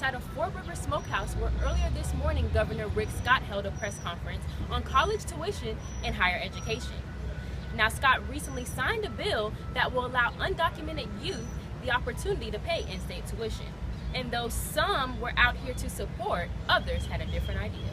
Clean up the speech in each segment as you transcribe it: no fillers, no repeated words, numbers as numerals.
outside of 4Rivers Smokehouse, where earlier this morning Governor Rick Scott held a press conference on college tuition and higher education. Now, Scott recently signed a bill that will allow undocumented youth the opportunity to pay in-state tuition. And though some were out here to support, others had a different idea.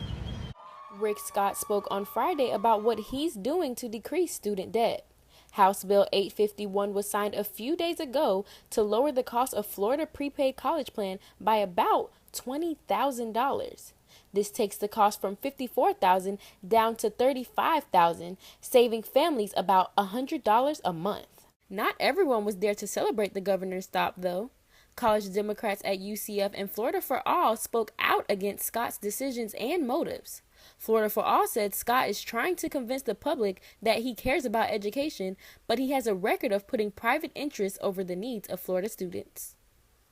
Rick Scott spoke on Friday about what he's doing to decrease student debt. House Bill 851 was signed a few days ago to lower the cost of Florida prepaid college plan by about $20,000. This takes the cost from $54,000 down to $35,000, saving families about $100 a month. Not everyone was there to celebrate the governor's stop, though. College Democrats at UCF and Florida for All spoke out against Scott's decisions and motives. Florida for All said Scott is trying to convince the public that he cares about education, but he has a record of putting private interests over the needs of Florida students.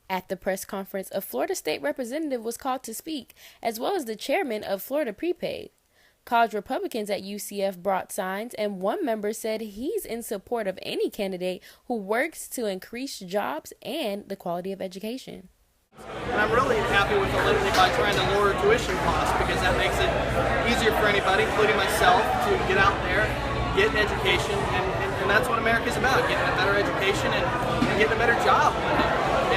At the press conference, a Florida state representative was called to speak, as well as the chairman of Florida Prepaid. College Republicans at UCF brought signs, and one member said he's in support of any candidate who works to increase jobs and the quality of education. And I'm really happy with the liberty by trying to lower tuition costs, because that makes it easier for anybody, including myself, to get out there, get an education, and that's what America's about, getting a better education and getting a better job.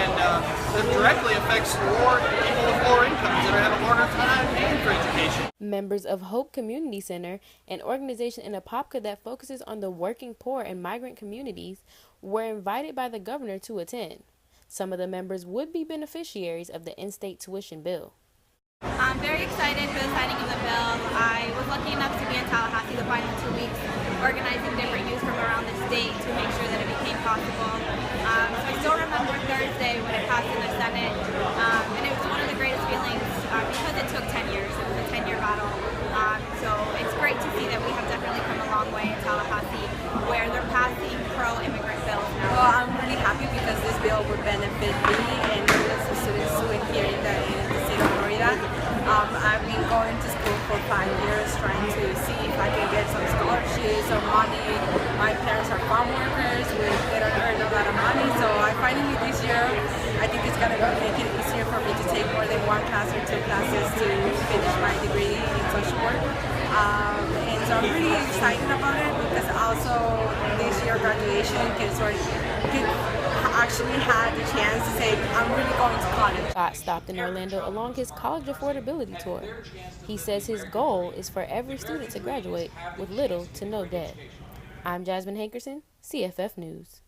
And that directly affects more people with lower incomes that are having a harder time paying for education. Members of Hope Community Center, an organization in Apopka that focuses on the working poor and migrant communities, were invited by the governor to attend. Some of the members would be beneficiaries of the in-state tuition bill. I'm very excited for the signing of the bill. I was lucky enough to be in Tallahassee the final 2 weeks, organizing different youth from around the state to make sure that it became possible. So I still remember Thursday when it passed in the Senate, and it was one of the greatest feelings because it took 10 years. It was a 10-year battle. So it's great to see that we have definitely come a long way in Tallahassee, where they're passing pro-immigrant bills now. Well, I'm really happy because this bill would benefit me and millions of students who are here in the state of Florida. I've been going to school for 5 years trying to see if I can get some scholarships or money. My parents are farm workers, they don't earn a lot of money, so I finally this year, I think it's going to make it easier for me to take more than 1 class or 2 classes to finish my degree in social work. And so I'm really excited about it because also this year graduation can actually had the chance to say, I'm really going to college. Scott stopped in Orlando along his college affordability tour. He says his goal is for every student to graduate with little to no debt. I'm Jasmine Hankerson, CFF News.